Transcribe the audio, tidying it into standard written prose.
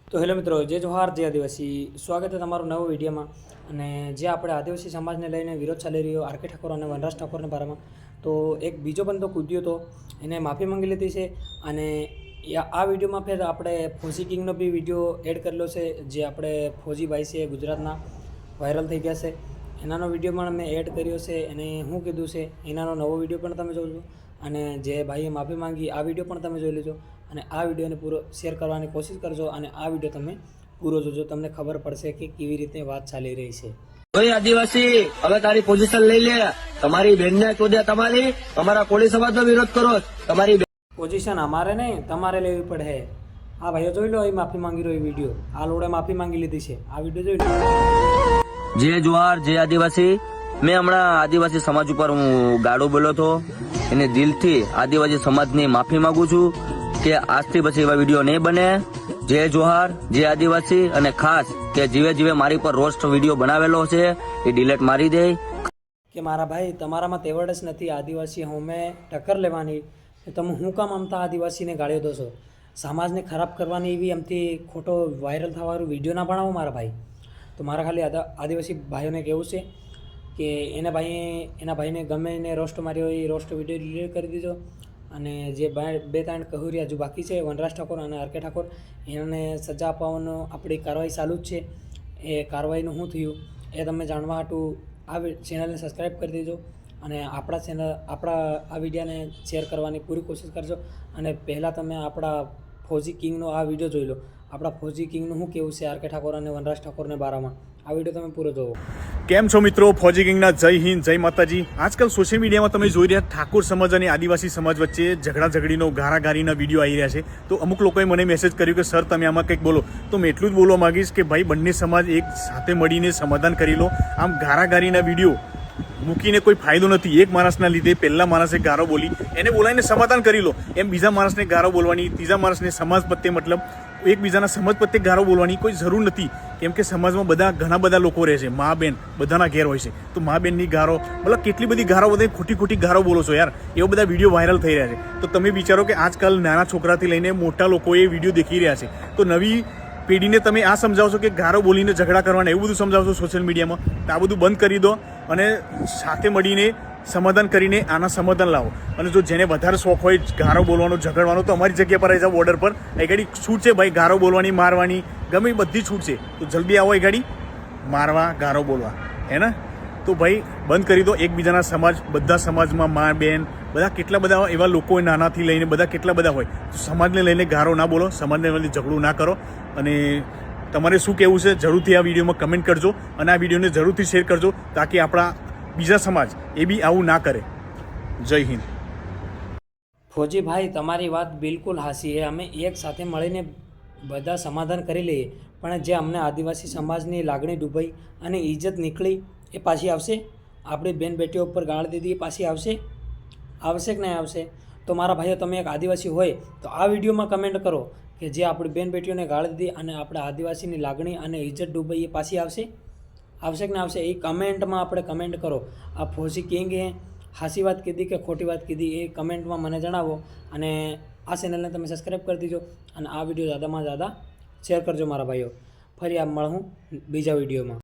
तो हेलो मित्रों, जय जोहार, जय आदिवासी। स्वागत है तमारू नवा विडियो में। अने जे आपणे आदिवासी समाज ने लईने विरोध चाली रह्यो आरके ठाकुर और वनराज ठाकुर ने बारे में, तो एक बीजो बंदो कूद्यो तो एने माफ़ी मांगी लीधी है। अने आ विडियो में फिर आपणे फौजी किंगनो भी विडियो एड करेलो है, जे आपणे फौजी भाई से गुजरातना वायरल थई गया है। एनानो विडियो पण मैं एड कर्यो छे। एने शुं कीधुं छे एनानो नवो विडियो पण तमे जोजो। अने जे भाईए माफ़ी मांगी आ विडियो पण तमे जोई लेजो। અને આ વિડીયોને પૂરો શેર કરવાની કોશિશ કરજો અને આ વિડીયો તમે પૂરો જોજો, તમને ખબર પડશે કે કેવી રીતે વાત ચાલી રહી છે। કોઈ આદિવાસી હવે તારી પોઝિશન લઈ લે, તમારી બેનને ચોદ્યા તમારી તમારા કોળી સમાજનો વિરોધ કરો, તમારી પોઝિશન અમારે નહીં તમારે લેવી પડે। આ ભાઈઓ જોઈ લો, એ માફી માંગી રહ્યો વિડીયો, આ લોડે માફી માંગી લીધી છે, આ વિડીયો જોઈ લો। જય જોહાર, જય આદિવાસી। મેં હમણાં આદિવાસી સમાજ ઉપર હું ગાળો બોલ્યો હતો, એને દિલથી આદિવાસી સમાજની માફી માંગુ છું કે આજથી પછી એવા વિડીયો નહીં બને। જય જોહાર, જય આદિવાસી। અને ખાસ કે જીવે જીવે મારી પર રોસ્ટ વિડીયો બનાવેલો છે એ ડિલીટ મારી દે કે મારા ભાઈ તમારામાં તેવડ જ નથી આદિવાસી હોમે ટક્કર લેવાની। તમે હું કામ આમતા આદિવાસીને ગાળ્યો દો છો, સમાજને ખરાબ કરવાની એવી એમથી ખોટો વાયરલ થવાનું વિડીયો ના બનાવો મારા ભાઈ। તો મારા ખાલી આદિવાસી ભાઈઓને કહેવું છે કે એના ભાઈને ગમે એને રોસ્ટ માર્યો એ રોસ્ટ વિડીયો ડિલીટ કરી દીધો। અને જે બે ત્રણ કહુરિયા હજુ બાકી છે, વનરાજ ઠાકોર અને આરકે ઠાકોર, એને સજા આપવાનો આપણી કાર્યવાહી ચાલુ જ છે। એ કાર્યવાહીનું શું થયું એ તમે જાણવા હાટું આ ચેનલને સબસ્ક્રાઈબ કરી દેજો અને આપણા આ વિડીયોને શેર કરવાની પૂરી કોશિશ કરજો। અને પહેલાં તમે આપણા ફૌજી કિંગનો આ વિડીયો જોઈ લો, આપણા ફૌજી કિંગનું શું કેવું છે આરકે ઠાકોર અને વનરાજ ઠાકોરને બારામાં। આ વિડીયો તમે પૂરો જોવો। કેમ છો મિત્રો? ફૌજી કિંગના જય હિન્દ, જય માતાજી। આજકાલ સોશિયલ મીડિયામાં તમે જોઈ રહ્યા ઠાકોર સમાજ અને આદિવાસી સમાજ વચ્ચે ઝઘડીનો ગારાગારીના વિડીયો આવી રહ્યા છે। તો અમુક લોકોએ મને મેસેજ કર્યું કે સર તમે આમાં કંઈક બોલો, તો મેં એટલું જ બોલવા માંગીશ કે ભાઈ બંને સમાજ એક સાથે મળીને સમાધાન કરી લો। આમ ગારાગારીના વિડીયો મૂકીને કોઈ ફાયદો નથી। એક માણસના લીધે પહેલા માણસે ગારો બોલી એને બોલાવીને સમાધાન કરી લો, એમ બીજા માણસને ગારો બોલવાની, ત્રીજા માણસને સમાજ પ્રત્યે મતલબ એકબીજાના સમાજ પ્રત્યે ગારો બોલવાની કોઈ જરૂર નથી। કેમ કે સમાજમાં ઘણા બધા લોકો રહે છે, મા બેન બધાના ઘેર હોય છે, તો મા બેનની ગારો મતલબ કેટલી બધી ગારો, બધા ખોટી ગારો બોલો છો યાર, એવા બધા વિડીયો વાયરલ થઈ રહ્યા છે। તો તમે વિચારો કે આજકાલ નાના છોકરાથી લઈને મોટા લોકો એ વિડીયો દેખી રહ્યા છે, તો નવી પેઢીને તમે આ સમજાવશો કે ગારો બોલીને ઝઘડા કરવાના એવું બધું સમજાવશો સોશિયલ મીડિયામાં, તો આ બધું બંધ કરી દો અને સાથે મળીને સમાધાન કરીને આના સમાધાન લાવો। અને જો જેને વધારે શોખ હોય ગારો બોલવાનો, ઝઘડવાનો, તો અમારી જગ્યા પર આવી જાવ, બોર્ડર પર એ ગાડી છૂટ છે ભાઈ, ગારો બોલવાની, મારવાની, ગમે બધી છૂટ છે, તો જલ્દી આવો એ ગાડી મારવા, ગારો બોલવા, હે ને? તો ભાઈ બંધ કરી દો। એકબીજાના સમાજ, બધા સમાજમાં મા બેન બધા કેટલા બધા એવા લોકો નાનાથી લઈને બધા કેટલા બધા હોય, તો સમાજને લઈને ગારો ના બોલો, સમાજને લઈને ઝઘડું ના કરો। અને તમારે શું કહેવું છે જરૂરથી આ વિડીયોમાં કમેન્ટ કરજો અને આ વિડીયોને જરૂરથી શેર કરજો, તાકી આપણા બીજા સમાજ એ બી આવું ના કરે। જય હિન્દ। ફૌજી ભાઈ તમારી વાત બિલકુલ હાસી છે, અમે એક સાથે મળીને બધા સમાધાન કરી લઈએ, પણ જે અમને આદિવાસી સમાજની લાગણી ડૂબાઈ અને ઇજ્જત નીકળી એ પાછી આવશે? આપણી બેન બેટીઓ ઉપર ગાળ દીધી એ પાછી આવશે કે નહીં આવશે? તો મારા ભાઈઓ તમે એક આદિવાસી હોય તો આ વિડીયોમાં કમેન્ટ કરો કે જે આપણી બેન બેટીઓને ગાળ દીધી અને આપણા આદિવાસીની લાગણી અને ઇજ્જત ડૂબાઈ એ પાછી આવશે કે ના આવશે? એ કમેન્ટમાં આપણે કમેન્ટ કરો। આ ફૌજી કિંગે હાસી વાત કીધી કે ખોટી વાત કીધી એ કમેન્ટમાં મને જણાવો। અને આ ચેનલને તમે સબસ્ક્રાઈબ કરી દીજો અને આ વિડીયો ज़्यादाમાં ज़्यादा શેર કરજો મારા ભાઈઓ। ફરી આ મળું બીજા વિડીયોમાં।